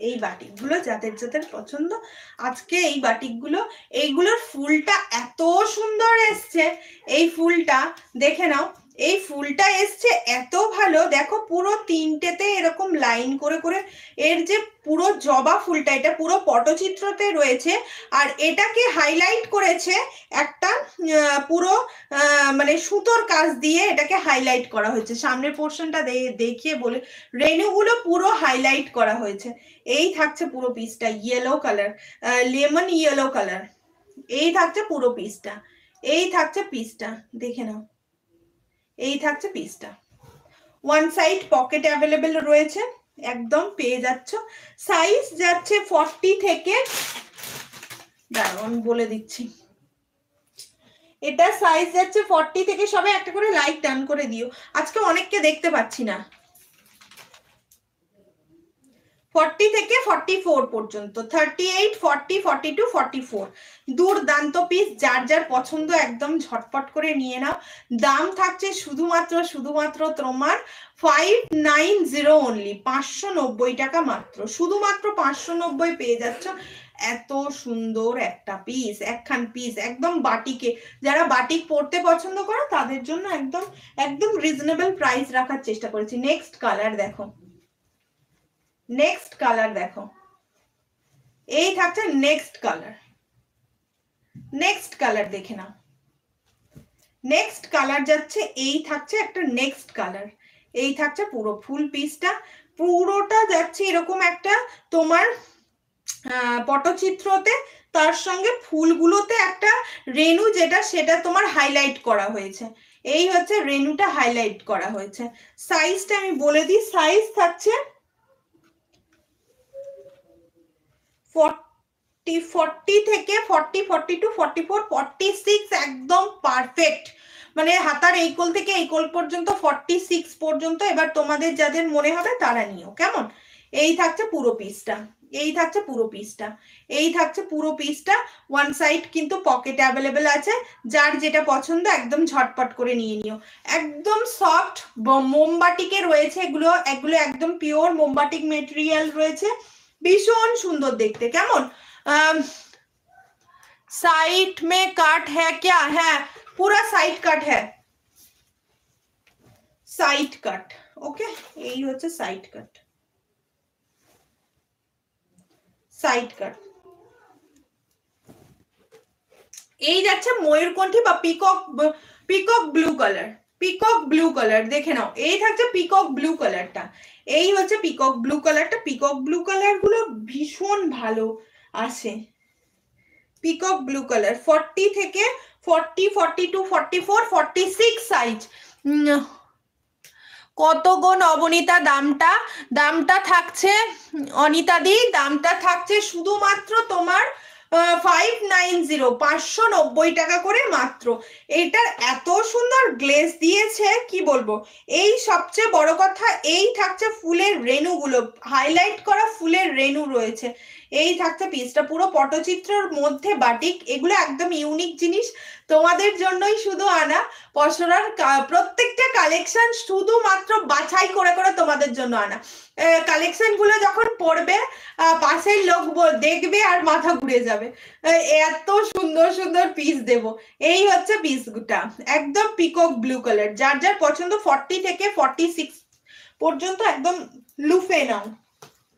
এই বাটিকগুলো যাদের যাদের পছন্দ, আজকে এই বাটিকগুলো, এইগুলোর ফুলটা এত সুন্দর এসছে। এই ফুলটা দেখে নাও, এই ফুলটা এসছে এত ভালো, দেখো পুরো তিনটেতে এরকম লাইন করে করে এর যে পুরো জবা ফুলটা, এটা পুরো পটচিত্রতে রয়েছে। আর এটাকে হাইলাইট করেছে একটা পুরো মানে সুতোর কাজ দিয়ে এটাকে হাইলাইট করা হয়েছে। সামনের পোর্শনটা দেখিয়ে বলে, রেণুগুলো পুরো হাইলাইট করা হয়েছে। এই থাকছে পুরো পিসটা, yellow colour, lemon yellow colour. এই থাকছে পুরো পিসটা, এই থাকছে পিসটা, দেখে নাও, এই থাকছে পিসটা। ওয়ান সাইড পকেট অ্যাভেলেবেল রয়েছে, একদম পেয়ে যাচ্ছ। সাইজ যাচ্ছে 40 থেকে, দাঁড়ান বলে দিচ্ছি, এটা সাইজ যাচ্ছে 40 থেকে, সবাই একটা করে লাইক ডান করে দিও, আজকে অনেককে দেখতে পাচ্ছি না। 40 থেকে 44 পর্যন্ত, 38, 40, 42, 44, দুর্দান্ত পিস। যার যার পছন্দ একদম ঝটপট করে নিয়ে নাও। দাম থাকছে শুধুমাত্র তোমার 590 অনলি, 590 টাকা মাত্র, শুধুমাত্র 590 পেয়ে যাচ্ছ। এত সুন্দর একটা পিস, একখান পিস একদম বাটিকে, যারা বাটিক পরতে পছন্দ করো তাদের জন্য একদম একদম রিজনেবল প্রাইস রাখার চেষ্টা করেছি। নেক্সট কালার দেখো, নেক্সট কালার দেখো, এই থাকছে নেক্সট কালার। নেক্সট কালার দেখে নাও, নেক্সট কালার যাচ্ছে, এই থাকছে একটা নেক্সট কালার। এই থাকছে পুরো ফুল পিসটা, পুরোটা যাচ্ছে এরকম একটা তোমার পটচিত্রতে, তার সঙ্গে ফুলগুলোতে একটা রেণু যেটা সেটা তোমার হাইলাইট করা হয়েছে। এই হচ্ছে রেণুটা হাইলাইট করা হয়েছে। সাইজটা আমি বলে দিই, সাইজ থাকছে 40 থেকে 40, 42, 44, 46, একদম পারফেক্ট। মানে হাতার এই কোল থেকে এই কোল পর্যন্ত 46 পর্যন্ত। এবার তোমাদের যাদের মনে হবে তারা নিও, কেমন? এই থাকছে পুরো পিসটা, এই থাকছে পুরো পিসটা, এই থাকছে পুরো পিসটা। ওয়ান সাইড কিন্তু পকেট অ্যাভেলেবেল আছে, যার যেটা পছন্দ একদম ঝটপট করে নিয়ে নিও। একদম সফট মোমবাটিকে রয়েছে এগুলো, এগুলো একদম পিওর মোমবাটিক মেটেরিয়াল রয়েছে, ভীষণ সুন্দর দেখতে। কেমন? साइड में काट है क्या? है, पूरा साइड काट है, साइड काट। ओके, यही হচ্ছে সাইড কাট, সাইড কাট। এই যাচ্ছে ময়ূরকণ্ঠী বা peacock, peacock blue colour, peacock blue colour দেখে নাও। এই থাকছে পিকক ব্লু কালারটা, এই হচ্ছে পিকক ব্লু কালারটা। পিকক ব্লু কালার গুলো ভীষণ ভালো আসে। পিকক ব্লু কালার 40 থেকে 40, 42, 44, 46 সাইজ। কত গো নবনীতা দামটা? দামটা থাকছে অনিতা দি, দামটা থাকছে শুধুমাত্র তোমার 590, 590 টাকা করে মাত্র। এটার এত সুন্দর গ্লেজ দিয়েছে কি বলবো। এই সবচেয়ে বড় কথা, এই থাকছে ফুলের রেণুগুলো, হাইলাইট করা ফুলের রেণু রয়েছে। এই থাকছে পিসটা, পুরো পটচিত্রের মধ্যে বাটিক, এগুলো একদম ইউনিক জিনিস, তোমাদের জন্যই শুধু আনা। পসরার প্রত্যেকটা কালেকশন শুধুমাত্র বাছাই করে করে তোমাদের জন্য আনা। কালেকশন গুলো যখন পড়বে পাশের লোক দেখবে আর মাথা ঘুরে যাবে, এত সুন্দর সুন্দর পিস দেব। এই হচ্ছে পিসটা, একদম পিকক ব্লু কালার। যার যার পছন্দ 40 থেকে 46 পর্যন্ত একদম লুফে নাও।